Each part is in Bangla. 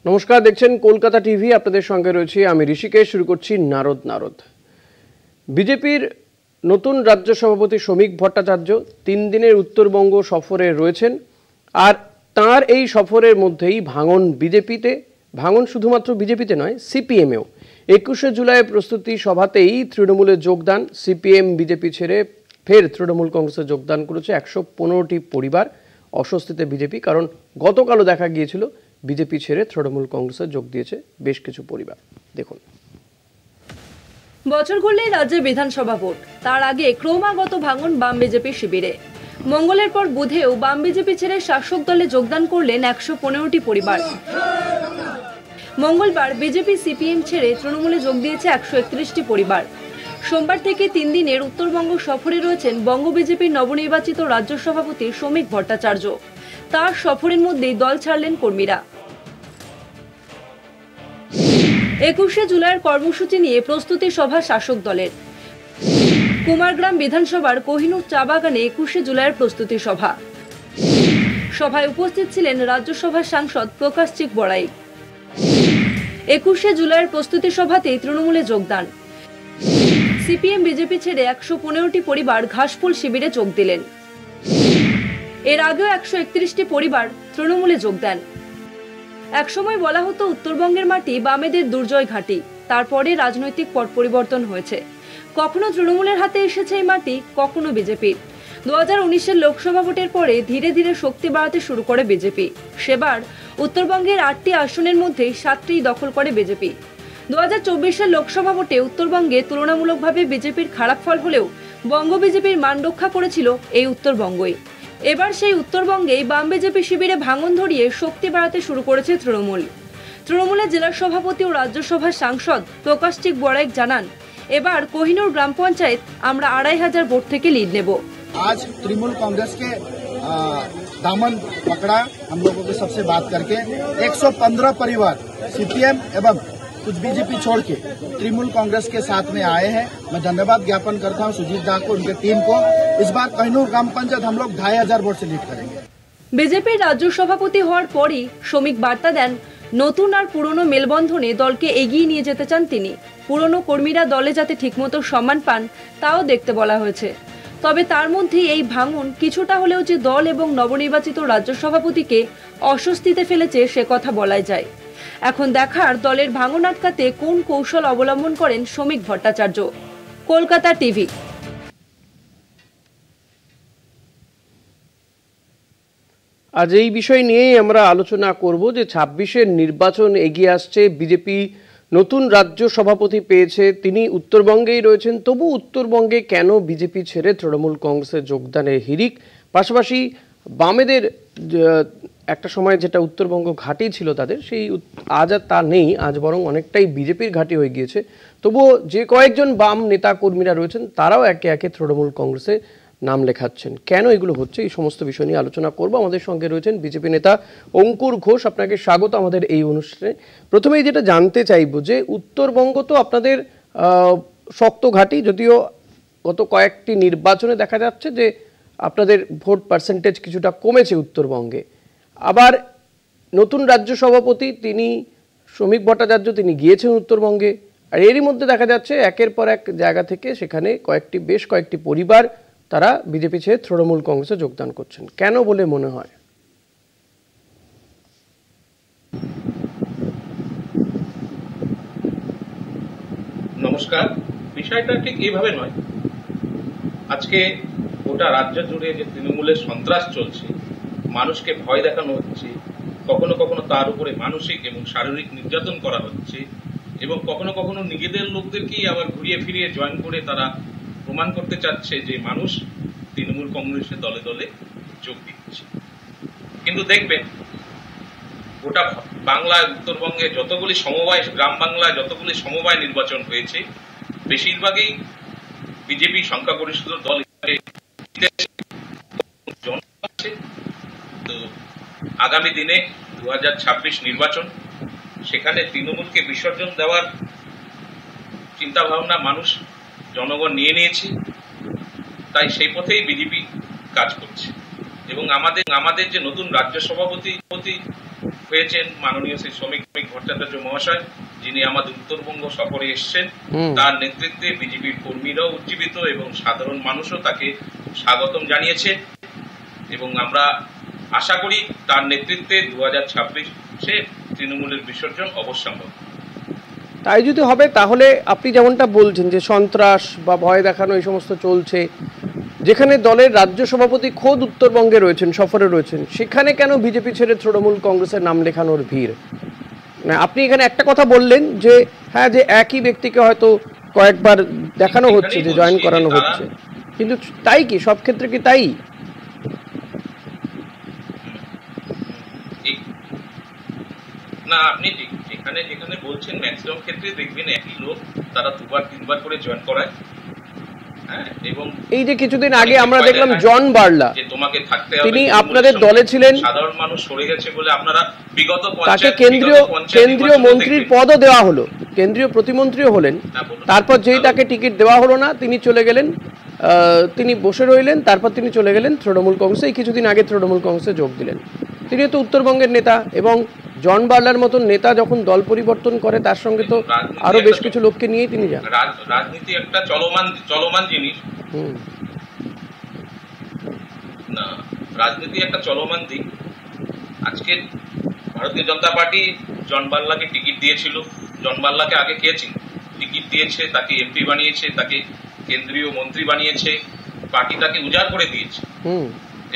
নমস্কার, দেখছেন কলকাতা টিভি। আপনাদের সঙ্গে রয়েছি আমি ঋষিকেশ। শুরু করছি নারদ। বিজেপির নতুন রাজ্য সভাপতি শ্রমিক ভট্টাচার্য 3 দিনের উত্তরবঙ্গ সফরে রয়েছেন। আর তার এই সফরের মধ্যেই ভাঙন বিজেপিতে, ভাঙন শুধুমাত্র বিজেপিতে নয়, সিপিএমেও। 21শে জুলাই প্রস্তুতি সভাতেই তৃণমূলে যোগদান। সিপিএম বিজেপি ছেড়ে ফের তৃণমূল কংগ্রেসে যোগদান করেছে 115টি পরিবার। অস্বস্তিতে বিজেপি, কারণ গতকালও দেখা গিয়েছিল বিজেপি ছেড়ে তৃণমূল কংগ্রেসে যোগ দিয়েছে বেশ কিছু পরিবার। দেখুন, বছর ঘুরলেই রাজ্যে বিধানসভা ভোট, তার আগে ক্রমাগত ভাঙন বাম বিজেপি শিবিরে। মঙ্গলের পর বুধেও বাম বিজেপি ছেড়ে শাসক দলে যোগদান করলেন 115টি পরিবার। মঙ্গলবার বিজেপি সিপিএম ছেড়ে তৃণমূলে যোগ দিয়েছে 131টি পরিবার। সোমবার থেকে 3 দিনের উত্তরবঙ্গ সফরে রয়েছেন বঙ্গ বিজেপির নবনির্বাচিত রাজ্য সভাপতি শ্রমিক ভট্টাচার্য। তার সফরের মধ্যেই দল ছাড়লেন কর্মীরা। 21শে জুলাইয়ের কর্মসূচি নিয়ে প্রস্তুতি সভা শাসক দলের। কুমারগ্রাম বিধানসভার কোহিনুর চা বাগানে 21শে জুলাইয়ের প্রস্তুতি সভা। সভায় উপস্থিত ছিলেন রাজ্যসভার সাংসদ প্রকাশ চিক বড়াই। 21শে জুলাইয়ের প্রস্তুতি সভাতেই তৃণমূলে যোগদান। সিপিএম বিজেপি ছেড়ে 115টি পরিবার ঘাসফুল শিবিরে যোগ দিলেন। এর আগেও 131টি পরিবার তৃণমূলে যোগ দেন। একসময় বলা হতো উত্তরবঙ্গের মাটি বামেদের দুর্জয় ঘাঁটি। তারপরে রাজনৈতিক পট পরিবর্তন হয়েছে। কখনো তৃণমূলের হাতে এসেছে এই মাটি, কখনো বিজেপির। 2019-এর লোকসভা ভোটের পরে ধীরে ধীরে শক্তি বাড়াতে শুরু করে বিজেপি। সেবার উত্তরবঙ্গের 8টি আসনের মধ্যে 7টি দখল করে বিজেপি। 2024-এর লোকসভা ভোটে উত্তরবঙ্গে তুলনামূলকভাবে বিজেপির খারাপ ফল হলেও বঙ্গ বিজেপির মান রক্ষা করেছিল এই উত্তরবঙ্গই। এবার সেই উত্তরবঙ্গেই বাম বিজেপি শিবিরে ভাঙন ধরিয়ে শক্তি বাড়াতে শুরু করেছে তৃণমূলের জেলা সভাপতি ও রাজ্যসভার সাংসদ প্রকাশ চিক বড়াইক জানান, এবার কোহিনুর গ্রাম পঞ্চায়েত আমরা 2500 ভোট থেকে লিড নেব। आज तृणमूल कांग्रेस के दामन पकड़ा हम लोगों के सबसे बात करके 115 परिवार सीपीएम एवं कुछ बीजेपी छोड़ के तृणमूल कांग्रेस के साथ में आए हैं। मैं धन्यवाद ज्ञापन करता हूं सुजीत दा को, उनके टीम को। इस बार कोहिनूर ग्राम पंचायत हम लोग 2500 वोट से लीड करेंगे। বিজেপির রাজ্য সভাপতি হওয়ার পরই শ্রমিক বার্তা দেন, নতুন আর পুরনো মেলবন্ধনে দলকে এগিয়ে নিয়ে যেতে চান তিনি। পুরনো কর্মীরা দলে যাতে ঠিকমতো সম্মান পান তাও দেখতে বলা হয়েছে। তবে তার মধ্যে এই ভাঙন কিছুটা হলেও যে দল এবং নবনির্বাচিত রাজ্য সভাপতিকে অস্বস্তিতে ফেলেছে সে কথা বলাই যায়। এখন দেখার দলের ভাঙন আটকাতে কোন কৌশল অবলম্বন করেন শ্রমিক ভট্টাচার্য। কলকাতা টিভি। আজ এই বিষয় নিয়েই আমরা আলোচনা করব যে 26-এর নির্বাচন এগিয়ে আসছে। বিজেপি নতুন রাজ্য সভাপতি পেয়েছে, তিনি উত্তরবঙ্গেই রয়েছেন। তবু উত্তরবঙ্গে কেন বিজেপি ছেড়ে তৃণমূল কংগ্রেসে যোগদানের হিড়িক? পাশাপাশি বামেদের একটা সময় যেটা উত্তরবঙ্গ ঘাঁটি ছিল তাদের, সেই আজ আর তা নেই, আজ বরং অনেকটাই বিজেপির ঘাঁটি হয়ে গিয়েছে। তবুও যে কয়েকজন বাম নেতা কর্মীরা রয়েছেন তারাও একে একে তৃণমূল কংগ্রেসে নাম লেখাচ্ছেন। কেন এগুলো হচ্ছে, এই সমস্ত বিষয় নিয়ে আলোচনা করব। আমাদের সঙ্গে রয়েছেন বিজেপি নেতা অঙ্কুর ঘোষ। আপনাকে স্বাগত আমাদের এই অনুষ্ঠানে। প্রথমেই যেটা জানতে চাইব যে উত্তরবঙ্গ তো আপনাদের শক্ত ঘাঁটি, যদিও গত কয়েকটি নির্বাচনে দেখা যাচ্ছে যে আপনাদের ভোট পার্সেন্টেজ কিছুটা কমেছে উত্তরবঙ্গে। আবার নতুন রাজ্য সভাপতি তিনি শ্রমিক ভট্টাচার্য, তিনি গিয়েছেন উত্তরবঙ্গে। আর এরই মধ্যে দেখা যাচ্ছে একের পর এক জায়গা থেকে সেখানে বেশ কয়েকটি পরিবার তারা বিজেপি ছেড়ে তৃণমূল কংগ্রেসে যোগদান করছেন। কেন বলে মনে হয়? নমস্কার। বিষয়টা ঠিক এইভাবে নয়। আজকে গোটা রাজ্য জুড়ে যে তৃণমূলের সন্ত্রাস চলছে, মানুষকে ভয় দেখানো হচ্ছে, কখনো কখনো তার উপরে মানসিক এবং শারীরিক নির্যাতন করা হচ্ছে, এবং কখনো কখনো নিজেদের লোকদেরকেই আবার ঘুরিয়ে ফিরিয়ে জয়েন করে তারা প্রমাণ করতে চাচ্ছে যে মানুষ তৃণমূল কংগ্রেসের দলে দলে যোগ দিচ্ছে। কিন্তু দেখবেন গোটা বাংলায়, উত্তরবঙ্গে যতগুলি সমবায়, গ্রাম বাংলায় যতগুলি সমবায় নির্বাচন হয়েছে, বেশিরভাগই বিজেপি সংখ্যাগরিষ্ঠ দল আছে। তো আগামী দিনে 2026 নির্বাচন, সেখানে তৃণমূলকে বিসর্জন দেওয়ার চিন্তা ভাবনা মানুষ, জনগণ নিয়ে নিয়েছে। তাই সেই পথেই বিজেপি কাজ করছে। এবং আমাদের যে নতুন রাজ্য সভাপতি হয়েছেন মাননীয় শ্রী শ্রমিক ভট্টাচার্য মহাশয়, যিনি আমাদের উত্তরবঙ্গ সফরে এসছেন। তার নেতৃত্বে বিজেপির কর্মীরাও উজ্জীবিত এবং সাধারণ মানুষও তাকে স্বাগতম জানিয়েছে এবং আমরা আশা করি তার নেতৃত্বে 2026-এ তৃণমূলের বিসর্জন অবশ্যম্ভাবী। তাই যদি হবে তাহলে আপনি যেমনটা বলছেন যে সন্ত্রাস বা ভয় দেখানো এই সমস্ত চলছে, যেখানে দলের রাজ্য সভাপতি খোদ উত্তরবঙ্গে রয়েছেন, সফরে রয়েছেন, সেখানে কেন বিজেপি ছেড়ে তৃণমূল কংগ্রেসের নাম লেখানোর ভিড়? না, আপনি এখানে একটা কথা বললেন যে হ্যাঁ, যে একই ব্যক্তিকে হয়তো কয়েকবার দেখানো হচ্ছে, যে জয়েন করানো হচ্ছে, কিন্তু তাই কি সব ক্ষেত্রে কি তাই? না, আপনি যেখানে যেখানে বলছেন ম্যাক্সিমাম ক্ষেত্রে দেখবেন একই লোক তারা 2-3 বার করে জয়েন করায়। এবং এই যে কিছুদিন আগে আমরা দেখলাম জন বার্লা, যে তোমাকে থাকতে হবে, তিনি আপনাদের দলে ছিলেন, সাধারণ মানুষ সরে গেছে বলে আপনারা বিগত তাকে কেন্দ্রীয় মন্ত্রীর পদও দেওয়া হলো, কেন্দ্রীয় প্রতিমন্ত্রীও হলেন। তারপর যেই তাকে টিকিট দেওয়া হলো না, তিনি চলে গেলেন, তিনি বসে রইলেন, তারপর তিনি চলে গেলেন তৃণমূল কংগ্রেসে। এই কিছুদিন আগে তৃণমূল কংগ্রেসে যোগ দিলেন। তিনি তো উত্তরবঙ্গের নেতা, এবং জন বার্লার মতন নেতা যখন দল পরিবর্তন করে তার সঙ্গে তো আরো বেশ কিছু লোককে নিয়েই তিনি যান। রাজনীতি একটা চলমান জিনিস। না, রাজনীতি একটা চলমান দিক। আজকে ভারতীয় জনতা পার্টি জন বার্লাকে টিকিট দিয়েছিল। জন বার্লাকে আগে কে টিকিট দিয়েছে, তাকে এমপি বানিয়েছে, তাকে কেন্দ্রীয় মন্ত্রী বানিয়েছে, পার্টি তাকে উজাড় করে দিয়েছে।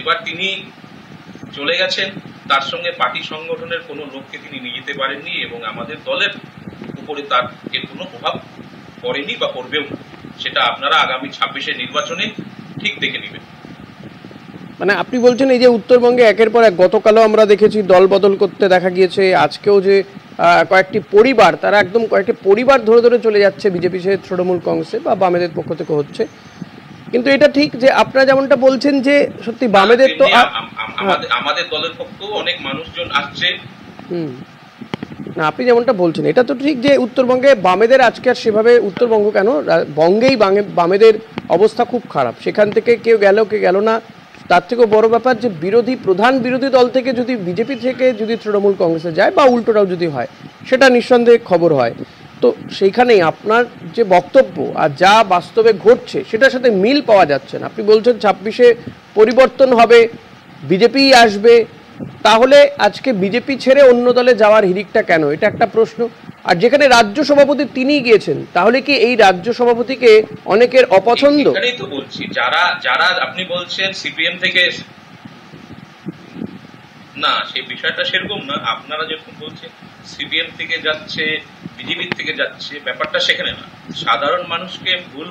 এবার তিনি চলে গেছেন, তার সঙ্গে পার্টি সংগঠনের কোনো লোককে তিনি নিয়ে যেতে পারেননি এবং আমাদের দলের উপরে তার এর কোনো প্রভাব পড়েনি বা পড়বেও। সেটা আপনারা আগামী 26-এর নির্বাচনে ঠিক দেখে নেবেন। মানে আপনি বলছেন এই যে উত্তরবঙ্গে একের পর এক, গতকালও আমরা দেখেছি দল বদল করতে দেখা গিয়েছে, আজকেও যে কয়েকটি পরিবার, তারা একদম কয়েকটি পরিবার ধরে ধরে চলে যাচ্ছে বিজেপি সে তৃণমূল কংগ্রেসে বা বামেদের পক্ষ থেকে হচ্ছে। কিন্তু এটা ঠিক যে আপনারা যেমনটা বলছেন যে সত্যি বামেদের তো আমাদের দলের পক্ষেও অনেক মানুষজন আসছে। না, আপনি যেমনটা বলছেন এটা তো ঠিক যে উত্তরবঙ্গে বামেদের আজকে আর সেভাবে, উত্তরবঙ্গ কেন বঙ্গেই বামেদের অবস্থা খুব খারাপ। সেখান থেকে কেউ গেল কে গেল না, তার থেকেও বড় ব্যাপার যে প্রধান বিরোধী দল থেকে যদি বিজেপি থেকে যদি তৃণমূল কংগ্রেসে যায় বা উল্টোটাও যদি হয়, সেটা নিঃসন্দেহে খবর হয়। তো সেইখানেই আপনার যে বক্তব্য আর যা বাস্তবে ঘটছে সেটার সাথে মিল পাওয়া যাচ্ছে না। আপনি বলছেন 26-এ পরিবর্তন হবে, বিজেপি আসবে, তাহলে আজকে বিজেপি ছেড়ে অন্য দলে যাওয়ার হিড়িকটা কেন? এটা একটা প্রশ্ন। আর যেখানে রাজ্য সভাপতি তিনি গিয়েছেন, তাহলে কি এই রাজ্য সভাপতিকে অনেকের অপছন্দ? এখানেই তো বলছি, যারা আপনি বলছেন সিপিএম থেকে, না সেই বিষয়টা সেরকম না। আপনারা যখন বলছেন সিপিএম থেকে যাচ্ছে, বিজেপি থেকে যাচ্ছে, ব্যাপারটা সেখানে না। সাধারণ মানুষকে ভুল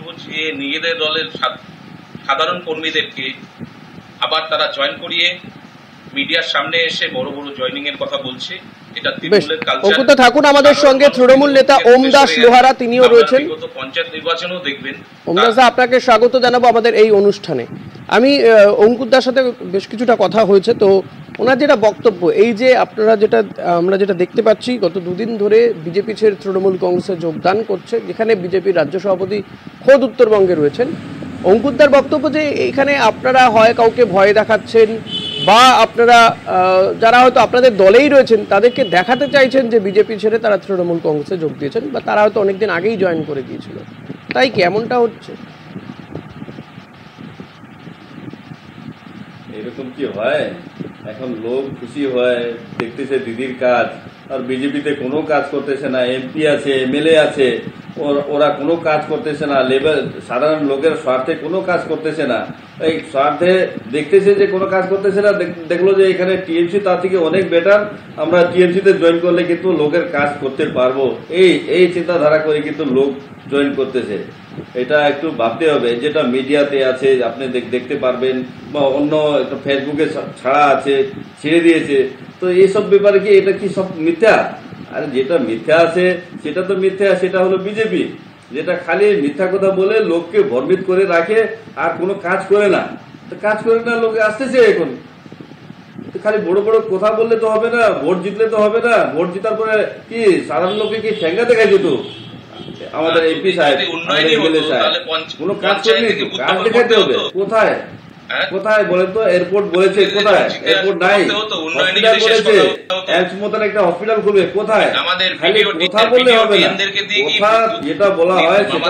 বুঝিয়ে নিজেদের দলের সাধারণ কর্মীদেরকে আবার তারা জয়েন করিয়ে মিডিয়ার সামনে এসে বড় বড় জয়েনিং এর কথা বলছে। এটা তৃণমূলের কালচার। অঙ্কুত ঠাকুর আমাদের সঙ্গে, তৃণমূল নেতা ওম দাস লোহারা তিনিও রয়েছেন। পঞ্চায়েত নির্বাচনেও দেখবেন। ওম দাস, আপনাকে স্বাগত জানাবো আমাদের এই অনুষ্ঠানে। আমি অঙ্কুর দার সাথে বেশ কিছুটা কথা হয়েছে, তো ওনার যেটা বক্তব্য, এই যে আমরা যেটা দেখতে পাচ্ছি গত দুদিন ধরে বিজেপি ছেড়ে তৃণমূল কংগ্রেসে যোগদান করছে, যেখানে বিজেপির রাজ্য সভাপতি খোদ উত্তরবঙ্গে রয়েছেন। অঙ্কুরদার বক্তব্য যে এখানে আপনারা হয় কাউকে ভয় দেখাচ্ছেন বা আপনারা যারা হয়তো আপনাদের দলেই রয়েছেন তাদেরকে দেখাতে চাইছেন যে বিজেপি ছেড়ে তারা তৃণমূল কংগ্রেসে যোগ দিয়েছেন বা তারা হয়তো অনেকদিন আগেই জয়েন করে গিয়েছিল। তাই কি এমনটা হচ্ছে? এরকম কি হয়? এখন লোক খুশি হয়, দেখতেছে দিদির কাজ, আর বিজেপিতে কোনো কাজ করতেছে না। এমপি আছে, এমএলএ আছে, ওরা কোনো কাজ করতেছে না। সাধারণ লোকের স্বার্থে কোনো কাজ করতেছে না। এই স্বার্থে দেখতেছে যে কোনো কাজ করতেছে না, দেখলো যে এখানে টিএমসি তার থেকে অনেক বেটার, আমরা টিএমসিতে জয়েন করলে কিন্তু লোকের কাজ করতে পারবো, এই চিন্তাধারা করে কিন্তু লোক জয়েন করতেছে। এটা একটু ভাবতে হবে। যেটা মিডিয়াতে আছে আপনি দেখতে পারবেন, বা অন্য ফেসবুকে ছাড়া আছে, ছেড়ে দিয়েছে, তো এইসব ব্যাপারে কি এটা কি সব মিথ্যা? আর যেটা মিথ্যা আছে সেটা তো মিথ্যা, সেটা হলো বিজেপি, যেটা খালি মিথ্যা কথা বলে লোককে ভরমিত করে রাখে আর কোনো কাজ করে না। কাজ করে না, লোকে আসতেছে এখন। খালি বড় বড় কথা বললে তো হবে না, ভোট জিতলে তো হবে না। ভোট জিতার পরে কি সাধারণ লোককে কি ঠেঙ্গা দেখা যেত? আমাদের এমপি সাহেব, এমএলএ সাহেব কোনো কাজ করেনি, কাজ দেখাতে হবে। কোথায় কোথায় বলেন তো? এয়ারপোর্ট বলেছে কোথায়? এয়ারপোর্ট নাই, হসপিটাল বলেছে এমস মতন একটা হসপিটাল খুলবে কোথায়? খালি কথা বললে হবে না, কথা যেটা বলা হয় সেটা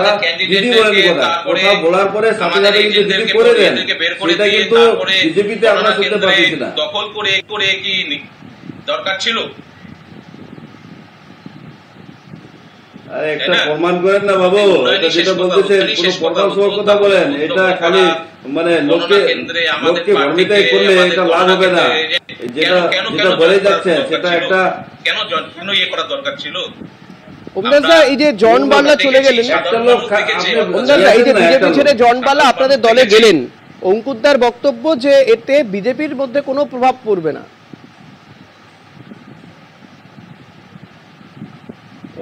দিদি বলেন, কথা বলার পরে সাথে সাথে কিন্তু দিদি করে দেন, সেটা কিন্তু বিজেপিতে আমরা শুনতে পাচ্ছি না। দখল করে কি দরকার ছিল? আরে একটা প্রমাণ করেন না বাবু, এটা যেটা বলতেছেন কোনো প্রমাণ সহ কথা বলেন, এটা খালি মানে লোককে ভ্রমিতাই করলে এটা লাভ হবে না। যেটা যেটা বলে যাচ্ছেন সেটা একটা কেন ইয়ে করার দরকার ছিল? ওমদাসদা, এই যে জন বার্লা চলে গেলেন, ওমদাসদা এই যে বিজেপি ছেড়ে জন বার্লা আপনাদের দলে গেলেন, অঙ্কুরদার বক্তব্য যে এতে বিজেপির মধ্যে কোনো প্রভাব পড়বে না।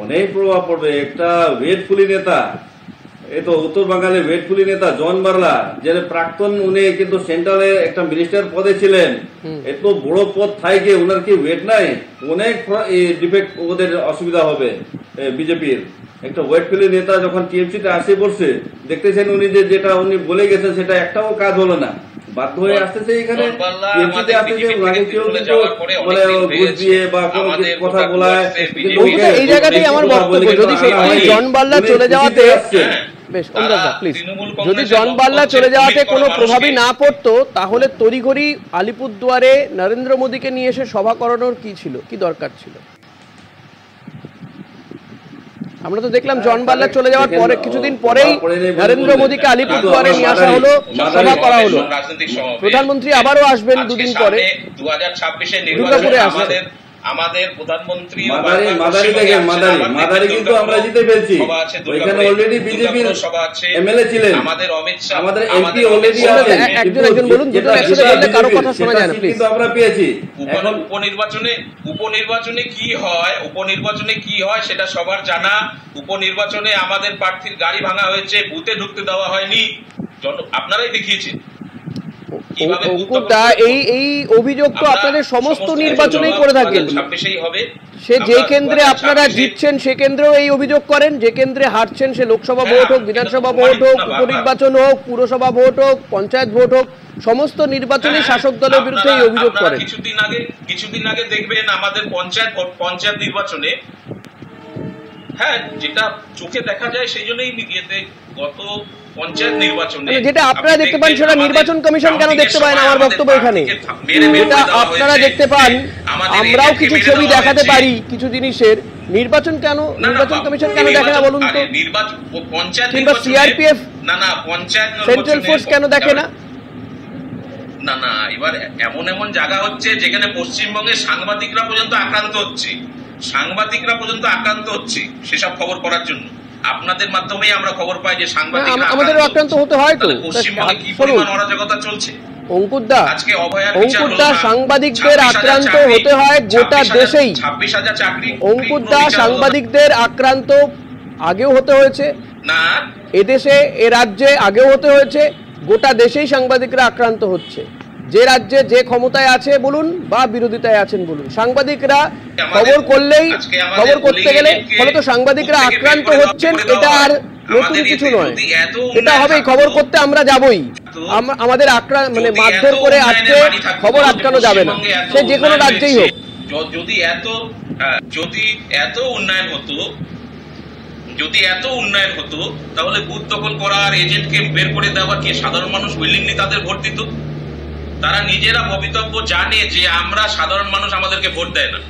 অনেক প্রভাব পড়বে। একটা ওয়েটফুলি নেতা, এই তো উত্তর বাঙালির ওয়েটফুলি নেতা জন বার্লা, যে প্রাক্তন, উনি কিন্তু সেন্ট্রালে একটা মিনিস্টার পদে ছিলেন, এত বড় পদ থাকে ওনার কি ওয়েট নাই? অনেক ডিফেক্ট, ওদের অসুবিধা হবে বিজেপির। একটা ওয়েটফুলি নেতা যখন টিএমসিতে আসে পড়ছে, দেখতেছেন উনি যেটা উনি বলে গেছেন সেটা একটাও কাজ হলো না, বাধ্য হয়ে আসতেছে এখানে টিএমসিতে আসতেছে। ওনাকে কেউ কিন্তু মানে ঘুষ দিয়ে বা কোনো কথা বলায়, এই জায়গাতেই আমার বক্তব্য, যদি সত্যি জন বার্লা চলে যাওয়াতে, বেশ ওমদাসদা প্লিজ, যদি জন বার্লা চলে যাওয়াতে কোনো প্রভাবই না পড়তো, তাহলে তড়িঘড়ি আলিপুরদুয়ারে নরেন্দ্র মোদীকে নিয়ে এসে সভা করানোর কি ছিল, কি দরকার ছিল? আমরা তো দেখলাম জন বার্লা চলে যাওয়ার পরে কিছুদিন পরেই নরেন্দ্র মোদীকে আলিপুরদুয়ারে নিয়ে আসা হলো, সভা করা হলো। প্রধানমন্ত্রী আবারও আসবেন দুদিন পরে, 2026-এ দুর্গাপুরে আসছে। আমাদের প্রধানমন্ত্রী মাদারি কিন্তু আমরা জিতে ফেলছি, ওইখানে অলরেডি বিজেপির এমএলএ ছিলেন, আমাদের অমিত শাহ, আমাদের এমপি অলরেডি আছেন। একজন বলুন, দুটো একসাথে বললে কারো কথা শোনা যায় না, প্লিজ। কিন্তু আমরা পেয়েছি। এখন উপনির্বাচনে কি হয় সেটা সবার জানা। উপনির্বাচনে আমাদের প্রার্থীর গাড়ি ভাঙা হয়েছে, বুথে ঢুকতে দেওয়া হয়নি, আপনারাই দেখিয়েছেন। অঙ্কুরদা, এই অভিযোগ তো আপনাদের সমস্ত নির্বাচনেই করে থাকেন। সে যে কেন্দ্রে আপনারা জিতছেন সে কেন্দ্রেও এই অভিযোগ করেন, যে কেন্দ্রে হারছেন সে লোকসভা ভোট হোক, বিধানসভা ভোট হোক, উপনির্বাচন হোক, পুরসভা ভোট হোক, পঞ্চায়েত ভোট হোক, সমস্ত নির্বাচনে শাসক দলের বিরুদ্ধে এই অভিযোগ করেন। কিছুদিন আগে দেখবেন আমাদের পঞ্চায়েত নির্বাচনে, হ্যাঁ, যেটা চোখে দেখা যায় সেই জন্যই মিডিয়াতে, গত পঞ্চায়েত নির্বাচনে যেটা আপনারা দেখতে পান সেটা নির্বাচন কমিশন কেন দেখতে পায় না? আমার বক্তব্য এখানে, যেটা আপনারা দেখতে পান, আমরাও কিছু ছবি দেখাতে পারি কিছু জিনিসের, নির্বাচন কমিশন কেন দেখে না বলুন তো? কিংবা সিআরপিএফ, সেন্ট্রাল ফোর্স কেন দেখে না? না, এবার এমন জায়গা হচ্ছে যেখানে পশ্চিমবঙ্গের সাংবাদিকরা পর্যন্ত আক্রান্ত হচ্ছে সেসব খবর করার জন্য। আপনাদের মাধ্যমেই আমরা খবর পাই যে সাংবাদিকরা আমাদের আক্রান্ত হতে হয় তো। পশ্চিমবঙ্গে কি পরিমাণ অরাজকতা চলছে। অঙ্কুরদা, সাংবাদিকদের আক্রান্ত হতে হয় গোটা দেশেই। 26,000 চাকরি, অঙ্কুরদা, সাংবাদিকদের আক্রান্ত আগেও হতে হয়েছে না, এদেশে এ রাজ্যে আগেও হতে হয়েছে, গোটা দেশেই সাংবাদিকরা আক্রান্ত হচ্ছে। যে রাজ্যে যে ক্ষমতায় আছে বলুন বা বিরোধিতায় আছেন বলুন, সাংবাদিকরা খবর করলেই, খবর করতে গেলে ফলত সাংবাদিকরা আক্রান্ত হচ্ছেন, এটা আর নতুন কিছু নয়। এটা হবে, খবর করতে আমরা যাবই, আমাদের মানে মারধর করে আজকে খবর আটকানো যাবে না, সে যে কোনো রাজ্যেই হোক। যদি এত উন্নয়ন হতো তাহলে বুথ দখল করার এজেন্টকে বের করে দেওয়া কি সাধারণ মানুষ উইলিংলি তাদের ভোট দিত? তারা নিজেরা ভবিতব্য জানে যে আমরা সাধারণ মানুষ, আমাদেরকে ভোট দেয় না,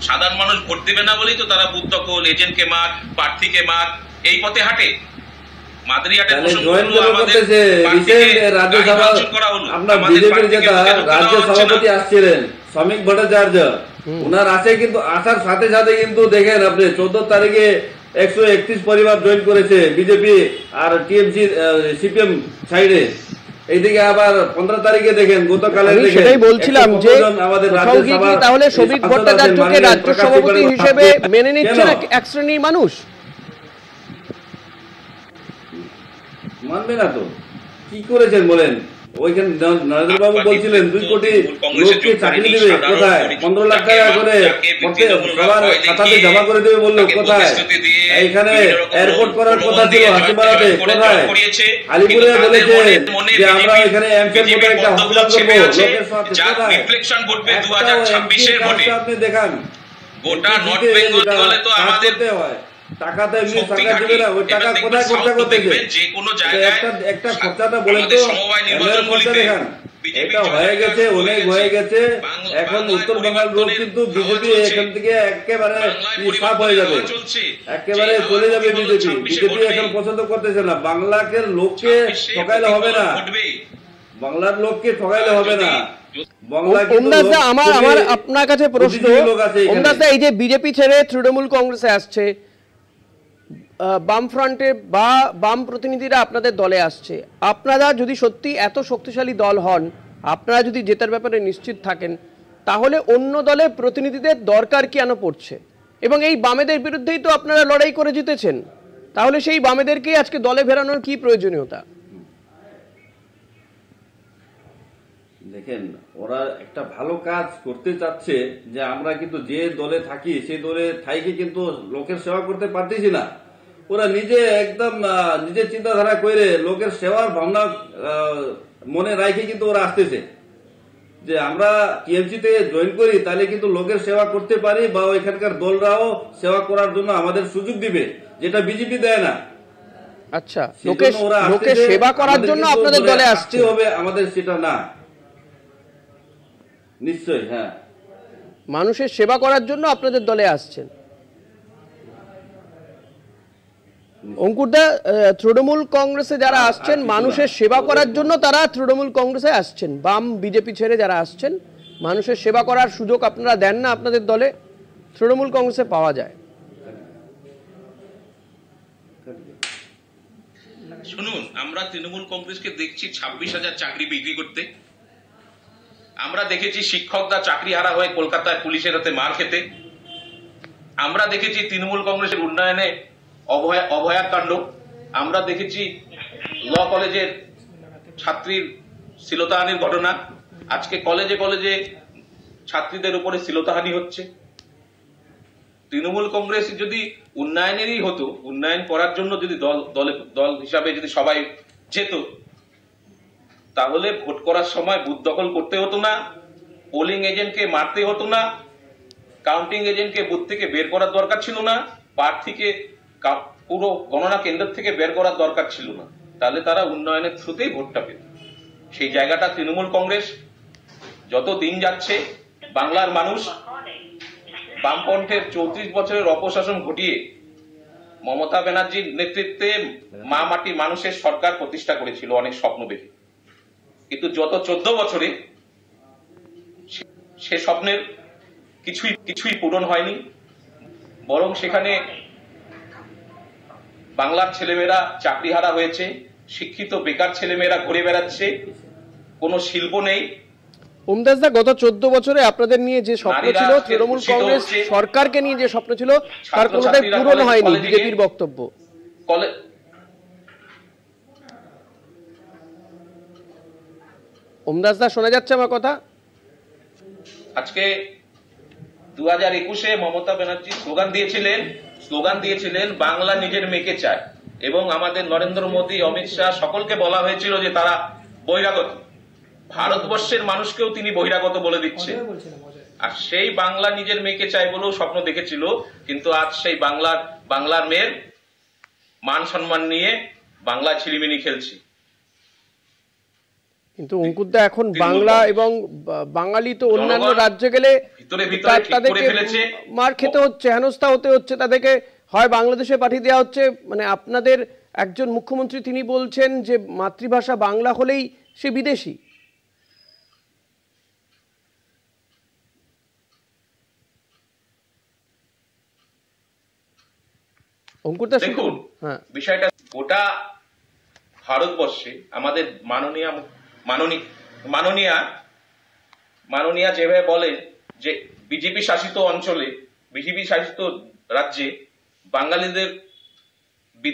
সাধারণ মানুষ ভোট দিবে না বলেই তো তারা বুথ দখল, এজেন্টকে মার, প্রার্থীকে মার, এই পথে হাঁটে। মাদারিহাটের রাজ্য সভাপতি আসছিলেন শ্রমিক ভট্টাচার্য, ওনার আছে, কিন্তু আসার সাথে সাথে কিন্তু দেখেন আপনি 14 তারিখে 131 পরিবার জয়েন করেছে বিজেপি আর টিএমসি সিপিএম সাইডে। এইদিকে আবার 15 তারিখে দেখেন, গতকালের সেটাই বলছিলাম যে আমাদের রাজ্যসভা, তাহলে শ্রমিক ভট্টাচার্যকে রাজ্য সভাপতি হিসেবে মেনে নিচ্ছে না এক শ্রেণীর মানুষ? মানবে না তো, কি করেছেন বলেন? ওইখানে নরেন্দ্রবাবু বলছিলেন 2 কোটি লোককে চাকরি দেবে, কোথায়? 15 লাখ টাকা করে সবার খাতাতে জমা করে দেবে বললো, কোথায়? এইখানে এয়ারপোর্ট করার কথা ছিল হাসিমারাতে, কোথায়? আলিপুরে বলেছে যে আমরা এখানে এমসের মতো একটা হসপিটাল করবো, লোকের সাথে, কোথায়? আপনি দেখান গোটা নর্থ বেঙ্গলে তো আমাদের টাকাতে এমনি সরকার দিবে না, ওই টাকা কোথায় খরচা করতেছে? যে কোনো জায়গায় একটা খরচাটা বলেন তো, খরচা দেখান। এটা হয়ে গেছে, অনেক হয়ে গেছে। এখন উত্তরবঙ্গের লোক কিন্তু বিজেপি এখান থেকে একেবারে সাফ হয়ে যাবে, একেবারে চলে যাবে বিজেপি। বিজেপি এখন পছন্দ করতেছে না। বাংলাকে লোককে ঠকাইলে হবে না, বাংলার লোককে ঠকাইলে হবে না। আমার আপনার কাছে প্রশ্ন, এই যে বিজেপি ছেড়ে তৃণমূল কংগ্রেসে আসছে, বামফ্রন্টে বা বাম প্রতিনিধিরা আপনাদের দলে আসছে, আপনারা যদি সত্যি এত শক্তিশালী দল হন, আপনারা যদি জেতার ব্যাপারে নিশ্চিত থাকেন, তাহলে অন্য দলের প্রতিনিধিদের দরকার কেন পড়ছে? এবং এই বামেদের বিরুদ্ধেই তো আপনারা লড়াই করে জিতেছেন, তাহলে সেই বামেদেরকেই আজকে দলে ফেরানোর কি প্রয়োজনীয়তা? দেখেন, ওরা একটা ভালো কাজ করতে চাচ্ছে, যে আমরা কিন্তু যে দলে থাকি সেই দলে থাইকে কিন্তু লোকের সেবা করতে পারতেছি না। ওরা নিজে একদম নিজের চিন্তাধারা করে লোকের সেবার ভাবনা মনে রাখে কিন্তু ওরা আসতেছে যে আমরা টিএমসি তে জয়েন করি, তাহলে কিন্তু লোকের সেবা করতে পারি, বা ওইখানকার দলরাও সেবা করার জন্য আমাদের সুযোগ দিবে, যেটা বিজেপি দেয় না। আচ্ছা, লোকের সেবা করার জন্য আপনাদের দলে আসতে হবে, আমাদের সেটা না। নিশ্চয়ই, হ্যাঁ, মানুষের সেবা করার জন্য আপনাদের দলে আসছেন। অঙ্কুরদা, তৃণমূল কংগ্রেসে যারা আসছেন মানুষের সেবা করার জন্য, তারা তৃণমূল কংগ্রেসে আসছেন। বাম বিজেপি ছেড়ে যারা আসছেন, মানুষের সেবা করার সুযোগ আপনারা দেন না, আপনাদের দলে তৃণমূল কংগ্রেসে পাওয়া যায়। শুনুন, আমরা তৃণমূল কংগ্রেসকে দেখছি 26,000 চাকরি বিক্রি করতে। আমরা দেখেছি শিক্ষকরা চাকরি হারা হয়ে কলকাতায় পুলিশের হাতে মার খেতে। আমরা দেখেছি তৃণমূল কংগ্রেসের উন্নয়নে অভয়াকাণ্ড। আমরা দেখেছি ল কলেজের ছাত্রীর শ্লীলতাহানির ঘটনা। আজকে কলেজে কলেজে ছাত্রীদের উপরে শ্লীলতাহানি হচ্ছে। তৃণমূল কংগ্রেস যদি উন্নয়নেরই হতো, উন্নয়ন করার জন্য যদি দল হিসাবে যদি সবাই যেত, তাহলে ভোট করার সময় বুথ দখল করতে হতো না, পোলিং এজেন্টকে মারতে হতো না, কাউন্টিং এজেন্টকে বুথ থেকে বের করার দরকার ছিল না, প্রার্থীকে পুরো গণনা কেন্দ্র থেকে বের করার দরকার ছিল না। তাহলে তারা উন্নয়নের থ্রুতেই ভোটটা পেত। সেই জায়গাটা তৃণমূল কংগ্রেস যত দিন যাচ্ছে, বাংলার মানুষ বামপন্থের 34 বছরের অপশাসন ঘটিয়ে মমতা ব্যানার্জির নেতৃত্বে মা মাটি মানুষের সরকার প্রতিষ্ঠা করেছিল অনেক স্বপ্ন দেখে। কিন্তু যত 14 বছরে সে স্বপ্নের কিছুই পূরণ হয়নি, বরং সেখানে বাংলার ছেলেমেয়েরা চাকরিহারা হয়েছে, শিক্ষিত বেকার ছেলেমেয়েরা ঘুরে বেড়াচ্ছে, কোনো শিল্প নেই। ওমদাসদা, গত 14 বছরে আপনাদের নিয়ে যে স্বপ্ন ছিল, তৃণমূল কংগ্রেস সরকারকে নিয়ে যে স্বপ্ন ছিল, তার কোনোটাই পূরণ হয়নি, বিজেপির বক্তব্য। ওমদাসদা, শোনা যাচ্ছে আমার কথা? আজকে 2021-এ মমতা ব্যানার্জি স্লোগান দিয়েছিলেন বাংলা নিজের মেয়েকে চায়, এবং আমাদের নরেন্দ্র মোদী, অমিত শাহ সকলকে বলা হয়েছিল যে তারা বহিরাগত। ভারতবর্ষের মানুষকেও তিনি বহিরাগত বলে দিচ্ছে। আর সেই বাংলা নিজের মেয়েকে চায় বলেও স্বপ্ন দেখেছিল, কিন্তু আজ সেই বাংলার মেয়ের মান সম্মান নিয়ে বাংলা ছিলিমিনি খেলছে। কিন্তু অঙ্কুরদা, এখন বাংলা এবং বাঙালি তো অন্যান্য রাজ্যে গেলে তাদেরকে মার খেতে হচ্ছে, হেনস্থা হতে হচ্ছে, তাদেরকে হয় বাংলাদেশে পাঠিয়ে দেওয়া হচ্ছে। মানে আপনাদের একজন মুখ্যমন্ত্রী তিনি বলছেন যে মাতৃভাষা বাংলা হলেই সে বিদেশি। অঙ্কুরদা, দেখুন, বিষয়টা গোটা ভারতবর্ষে আমাদের মাননীয়া যেভাবে বলেন যে বিজেপি শাসিত অঞ্চলে, বিজেপি শাসিত রাজ্যে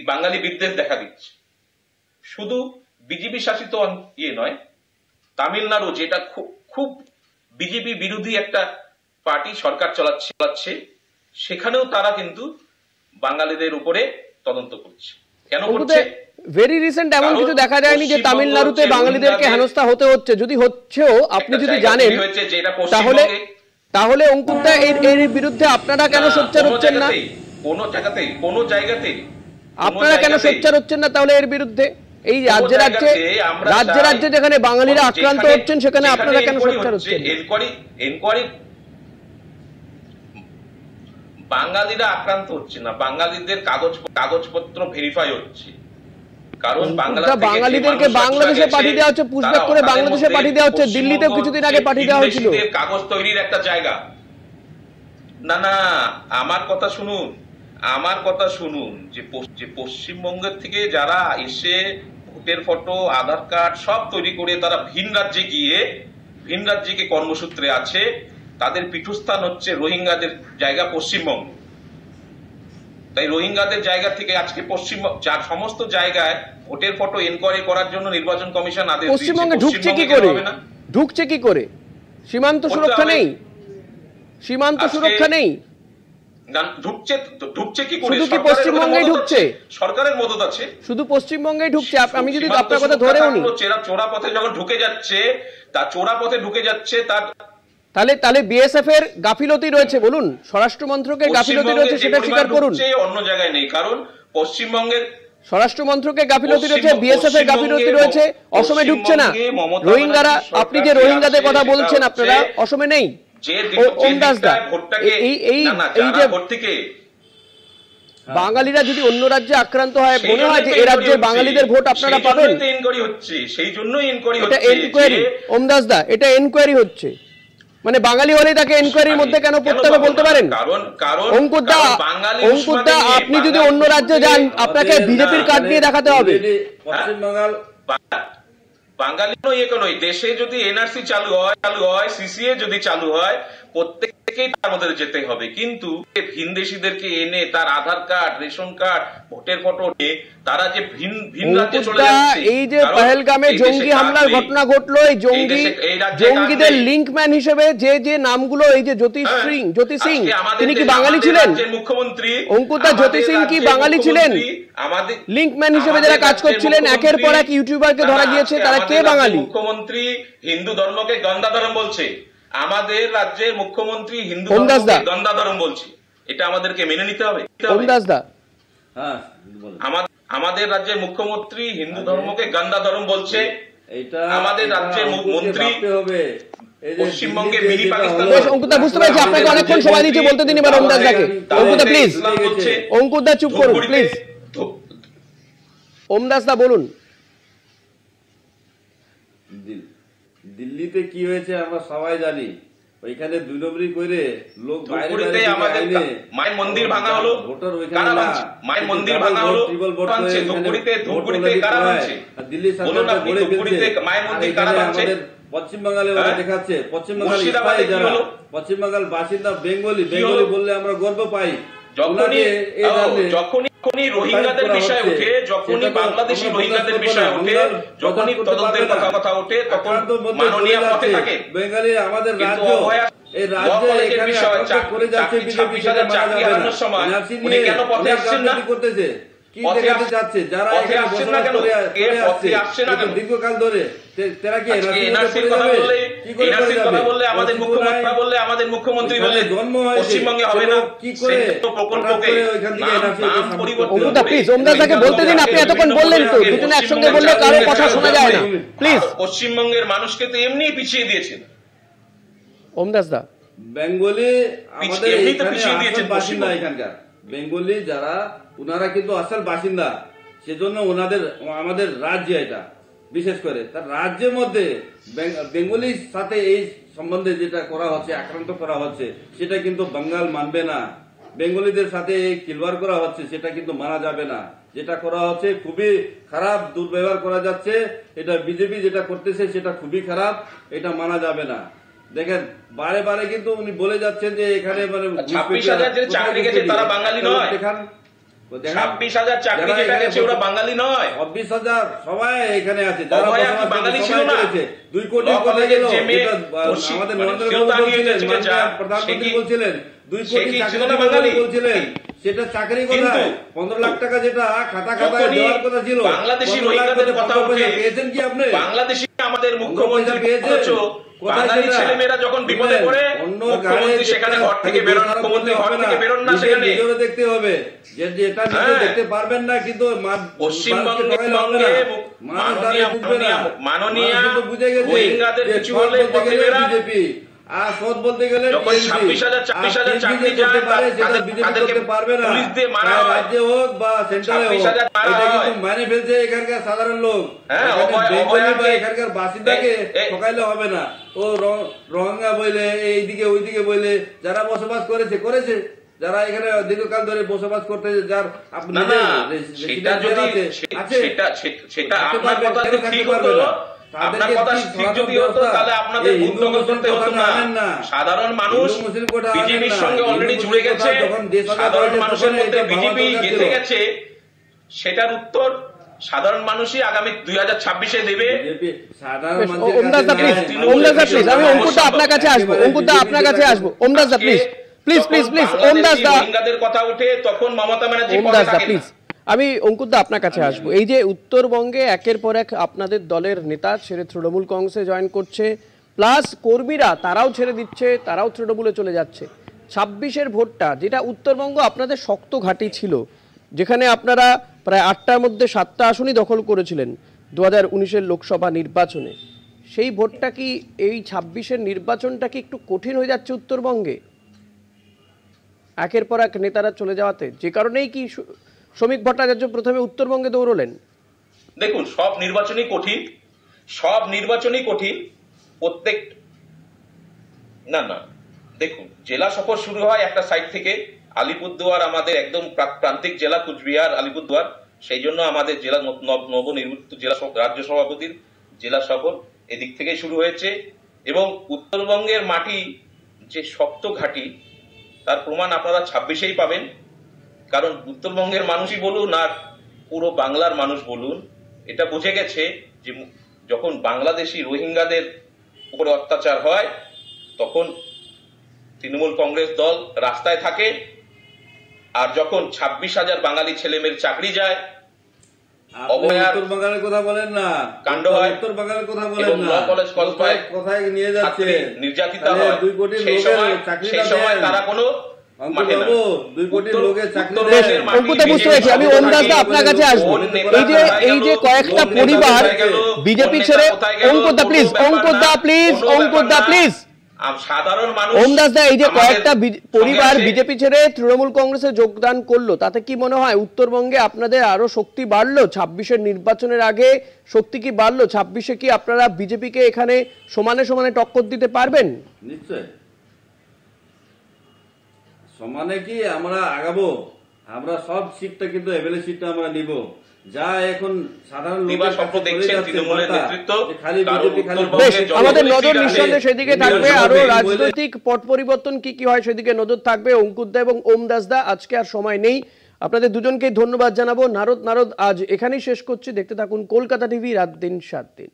বাঙালি বিদ্বেষ দেখা দিচ্ছে। শুধু বিজেপি শাসিত নয়, তামিলনাড়ু যেটা খুব বিজেপি বিরোধী একটা পার্টি সরকার চালাচ্ছে, সেখানেও তারা কিন্তু বাঙালিদের উপরে তদন্ত করছে। কেন করছে? ভেরি রিসেন্ট এমন কিছু দেখা যায়নি যে তামিলনাড়ুতে বাঙালিদেরকে হেনস্থা হতে হচ্ছে। যদি হচ্ছেও আপনি যদি জানেন, তাহলে অঙ্কুরদা এর বিরুদ্ধে আপনারা কেন সোচ্চার হচ্ছেন না? কোন জায়গাতে আপনারা কেন সোচ্চার হচ্ছেন না তাহলে এর বিরুদ্ধে? এই রাজ্যে রাজ্যে যেখানে বাঙালিরা আক্রান্ত হচ্ছেন সেখানে আপনারা কেন সোচ্চার হচ্ছেন? এনকোয়ারি বাঙালিরা আক্রান্ত হচ্ছে না, বাঙালিদের কাগজপত্র ভেরিফাই হচ্ছে। কারণ বাঙালিদেরকে বাংলাদেশে পাঠিয়ে দেওয়া হচ্ছে, পুশব্যাক করে বাংলাদেশে পাঠিয়ে দেওয়া হচ্ছে। দিল্লিতেও কিছুদিন আগে পাঠিয়ে দেওয়া হয়েছিল। কাগজ তৈরির একটা জায়গা। না, আমার কথা শুনুন যে পশ্চিমবঙ্গের থেকে যারা এসে ভোটের ফটো, আধার কার্ড সব তৈরি করে তারা ভিন রাজ্যে কর্মসূত্রে আছে, তাদের পীঠস্থান হচ্ছে রোহিঙ্গাদের জায়গা পশ্চিমবঙ্গ। তাই রোহিঙ্গাদের জায়গা থেকে আজকে যার সমস্ত জায়গায় ভোটের ফটো এনকোয়ারি করার জন্য নির্বাচন কমিশন আদেশ দিয়েছে, পশ্চিমবঙ্গে ঢুকছে কি করে? সীমান্ত সুরক্ষা নেই। ঢুকছে কি করে? শুধু কি পশ্চিমবঙ্গেই ঢুকছে? সরকারের মদত আছে, শুধু পশ্চিমবঙ্গেই ঢুকছে। আমি যদি আপনার কথা ধরেও নি, চোরা পথে যখন ঢুকে যাচ্ছে তার তাহলে বিএসএফ এর গাফিলতি রয়েছে, বলুন। স্বরাষ্ট্র মন্ত্রকের গাফিলতি রয়েছে, সেটা স্বীকার করুন। অন্য জায়গায় নেই, কারণ পশ্চিমবঙ্গের স্বরাষ্ট্র মন্ত্রকের গাফিলতি রয়েছে, বিএসএফ এর গাফিলতি রয়েছে। অসমে ঢুকছে না রোহিঙ্গারা। আপনি যে রোহিঙ্গাদের কথা বলছেন, আপনারা অসমে নেই। বাঙালিরা যদি অন্য রাজ্যে আক্রান্ত হয়, মনে হয় যে এই রাজ্যের বাঙালিদের ভোট আপনারা পাবেন। সেই জন্যই ওমদাসদা, এটা এনকোয়ারি হচ্ছে, মানে বাঙালি হলে তাকে এনকোয়ারির মধ্যে কেন পড়তে হবে বলতে পারেন? অঙ্কুরদা, আপনি যদি অন্য রাজ্যে যান, আপনাকে বিজেপির কার্ড দিয়ে দেখাতে হবে। বাঙালি নয়, দেশে যদি এনআরসি চালু হয়, সিসিএ যদি চালু হয়, প্রত্যেককেই তার মধ্যে যেতে হবে। কিন্তু ভিনদেশীদেরকে এনে তার আধার কার্ড, রেশন কার্ড, ভোটের ফটো নিয়ে তারা যে ভিন রাজ্যে চলে যাচ্ছে। এই যে পহেলগামে জঙ্গি হামলার ঘটনা ঘটলো, এই জঙ্গিদের লিঙ্কম্যান হিসেবে যে নামগুলো, এই যে জ্যোতি সিং, তিনি কি বাঙালি ছিলেন? মুখ্যমন্ত্রী অঙ্কুরদা, জ্যোতি সিং কি বাঙালি ছিলেন? আমাদের লিঙ্কম্যান হিসেবে যারা কাজ করছিলেন, একের পর এক ইউটিউবারকে ধরা গিয়েছে, তারা কে বাঙালি? মুখ্যমন্ত্রী হিন্দু ধর্মকে গন্ধা ধর্ম বলছে। আমাদের রাজ্যের মুখ্যমন্ত্রী হিন্দু ধর্মকে গন্ধা ধর্ম বলছে। এটা আমাদেরকে মেনে নিতে হবে। আমাদের রাজ্যের মুখ্যমন্ত্রী হিন্দু ধর্মকে গন্ধা ধর্ম বলছে। আমাদের রাজ্যের মন্ত্রী পশ্চিমবঙ্গে মিনি পাকিস্তান। অঙ্কুরদা, বুঝতে পেরেছি, আপনাকে অনেকক্ষণ সময় দিয়েছি, বলতে দিন এবার ওমদাসদাকে। অঙ্কুরদা প্লিজ, অঙ্কুরদা চুপ করুন প্লিজ। ওমদাসদা বলুন। দিল্লিতে কি হয়েছে আমরা সবাই জানি। ওইখানে 2 নম্বরি করে লোক বাইরে আমাদের মায়ের মন্দির ভাঙা হলো, কারা ভাঙছে? মায়ের মন্দির ভাঙা হলো, ভাঙছে। ধুপগুড়িতে কারা ভাঙছে? দিল্লি সরকার ধুপগুড়িতে মায়ের মন্দির কারা ভাঙছে? পশ্চিম বাঙালে ওরা দেখাচ্ছে। পশ্চিম বাঙাল বাসিন্দা বেঙ্গলি বললে আমরা গর্ব পাই। যখনই রোহিঙ্গাদের বিষয় ওঠে, যখনই বাংলাদেশি রোহিঙ্গাদের বিষয় ওঠে, যখনই তদন্তের কথা ওঠে, তখন মাননীয় পথে থাকে বেঙ্গলি। আমাদের রাজ্য, এই রাজ্য এখানে করে যাচ্ছে বিজেপি। চাকরি হারানোর সময় উনি কেন পথে আসছেন না? করতেছে কি দেখাতে যাচ্ছে? যারা এখানে বসবাস করে আসছে দীর্ঘকাল ধরে, তারা কি এনআরসির কথা বললে আমাদের মুখ্যমন্ত্রী বললে জন্ম পশ্চিমবঙ্গে হবে না, কি করে প্রকল্পকে নাম পরিবর্তন। প্লিজ ওমদাসদাকে বলতে দিন, আপনি এতক্ষণ বললেন তো, দুজনে একসঙ্গে বললে কারো কথা শোনা যায় না। প্লিজ, পশ্চিমবঙ্গের মানুষকে তো এমনি পিছিয়ে দিয়েছেন ওমদাসদা। বেঙ্গলি আমাদের পিছিয়ে দিয়েছেন বাসিন্দা, এখানকার বেঙ্গলি যারা, ওনারা কিন্তু আসল বাসিন্দা। সেজন্য আমাদের রাজ্য, এটা বিশেষ করে তার রাজ্যের মধ্যে বেঙ্গলির সাথে এই সম্বন্ধে যেটা করা হচ্ছে, আক্রান্ত করা হচ্ছে, সেটা কিন্তু বাঙ্গাল মানবে না। বেঙ্গলিদের সাথে এই কিলবার করা হচ্ছে, সেটা কিন্তু মানা যাবে না। যেটা করা হচ্ছে খুবই খারাপ, দুর্ব্যবহার করা যাচ্ছে। এটা বিজেপি যেটা করতেছে সেটা খুবই খারাপ, এটা মানা যাবে না। দেখেন, বারে কিন্তু উনি বলে যাচ্ছেন যে এখানে মানে 26,000 যে চাকরি গেছে তারা বাঙালি নয়। 26,000 চাকরি যেটা গেছে ওরা বাঙালি নয়, 26,000 সবাই এখানে আছে যারা বাঙালি ছিল না। 2 কোটি কথা গেল, আমাদের নরেন্দ্র প্রধানমন্ত্রী বলছিলেন 2 কোটি চাকরি বলছিলেন, সেটা চাকরি কোথায়? 15 লাখ টাকা যেটা খাতা খাতায় দেওয়ার কথা ছিল, বাংলাদেশি রোহিঙ্গাদের কথা উঠে পেয়েছেন কি আপনি? বাংলাদেশি আমাদের মুখ্যমন্ত্রী পেয়েছে, বাঙালি ছেলেমেয়েরা যখন বিপদে পড়ে মুখ্যমন্ত্রী সেখানে ঘর থেকে বেরোন, মুখ্যমন্ত্রী ঘর থেকে বেরোন না, সেখানে দেখতে হবে যে এটা নিজে দেখতে পারবেন না, কিন্তু পশ্চিমবঙ্গে মাননীয় রোহিঙ্গাদের কিছু হলে বিজেপি আর সৎ বলতে গেলে যখন 26,000 চাকরি যায় তাদেরকে পুলিশ দিয়ে মারা হয়, রাজ্যে হোক বা সেন্ট্রালে হোক, এটা কিন্তু মানে ফেলছে এখানকার সাধারণ লোক। এখানকার বাসিন্দাকে ঠকাইলে হবে না। ও রোহিঙ্গা বলে এইদিকে ওইদিকে বলে যারা বসবাস করেছে যারা এখানে দীর্ঘকাল ধরে বসবাস করতে, যার সেটা আপনার কথা ঠিক হতো, আপনার কথা ঠিক যদি হতো তাহলে আপনাদের উদ্যোগ করতে হতো না। সাধারণ মানুষ বিজেপির সঙ্গে অলরেডি জুড়ে গেছে, সাধারণ মানুষের মধ্যে বিজেপি গেঁথে গেছে, সেটার উত্তর সাধারণ মানুষই আগামী 2026-এ দেবে। আমি অঙ্কুরদা আপনার কাছে আসবো, ওমদাস দা প্লিজ রোহিঙ্গাদের কথা উঠে তখন মমতা ব্যানার্জি প্লিজ, আমি অঙ্কুরদা আপনার কাছে আসবো। এই যে উত্তরবঙ্গে একের পর এক আপনাদের দলের নেতা ছেড়ে তৃণমূল কংগ্রেসে জয়েন করছে, প্লাস কর্মীরা তারাও ছেড়ে দিচ্ছে, তারাও তৃণমূলে চলে যাচ্ছে। 26-এর ভোটটা যেটা উত্তরবঙ্গ আপনাদের শক্ত ঘাঁটি ছিল, যেখানে আপনারা প্রায় 8টার মধ্যে 7টা আসনই দখল করেছিলেন 2019-এর লোকসভা নির্বাচনে, সেই ভোটটা কি এই 26-এর নির্বাচনটা কি একটু কঠিন হয়ে যাচ্ছে উত্তরবঙ্গে একের পর এক নেতারা চলে যাওয়াতে? যে কারণেই কি শ্রমিক ভট্টাচার্য প্রথমে উত্তরবঙ্গে দৌড়লেন? দেখুন, সব নির্বাচনই কঠিন প্রত্যেক না দেখুন, জেলা সফর শুরু হয় একটা সাইড থেকে, আলিপুরদুয়ার আমাদের একদম প্রান্তিক জেলা, কুচবিহার আলিপুরদুয়ার, সেই জন্য আমাদের জেলা নবনির্বাচিত জেলা রাজ্য সভাপতির জেলা সফর এদিক থেকে শুরু হয়েছে। এবং উত্তরবঙ্গের মাটি যে শক্ত ঘাঁটি তার প্রমাণ আপনারা 26-এই পাবেন। কারণ উত্তরবঙ্গের মানুষই বলুন আর পুরো বাংলার মানুষ বলুন, এটা বুঝে গেছে যে যখন বাংলাদেশি রোহিঙ্গাদের উপরে অত্যাচার হয় তখন তৃণমূল কংগ্রেস দল রাস্তায় থাকে, আর যখন 26,000 বাঙালি ছেলেমেয়ের চাকরি যায়, উত্তর বাঙালির কথা বলেন না, কাণ্ড হয়, উত্তর বাঙালির কথা বলেন না, কলেজ কোথায় নিয়ে যাচ্ছে, নির্যাতিত হয়, সেই সময় তারা কোনো আমি ওমদাস দা আপনার কাছে আসবো। এই যে কয়েকটা পরিবার বিজেপি ছেড়ে, অঙ্কুরদা প্লিজ সাধারণ মানুষ, ওমদাস দা এই যে কয়েকটা পরিবার বিজেপি ছেড়ে তৃণমূল কংগ্রেসে যোগদান করলো, তাতে কি মনে হয় উত্তরবঙ্গে আপনাদের আরো শক্তি বাড়লো? 26-এর নির্বাচনের আগে শক্তি কি বাড়লো? 26-এ কি আপনারা বিজেপিকে এখানে সমানে সমানে টক্কর দিতে পারবেন? নিশ্চয় সমানে কি আমরা আগাবো, আমরা সব সিটটা কিন্তু এমএলএ সিটটা আমরা নিব। যা এখন সাধারণ আমাদের নজর নিঃসন্দেহে সেদিকে থাকবে, আরো রাজনৈতিক পট পরিবর্তন কি হয় সেদিকে নজর থাকবে। অঙ্কুরদা এবং ওমদাস দা, আজকে আর সময় নেই, আপনাদের দুজনকেই ধন্যবাদ জানাবো। নারদ আজ এখানেই শেষ করছি। দেখতে থাকুন কলকাতা টিভি, রাত দিন 7 দিন।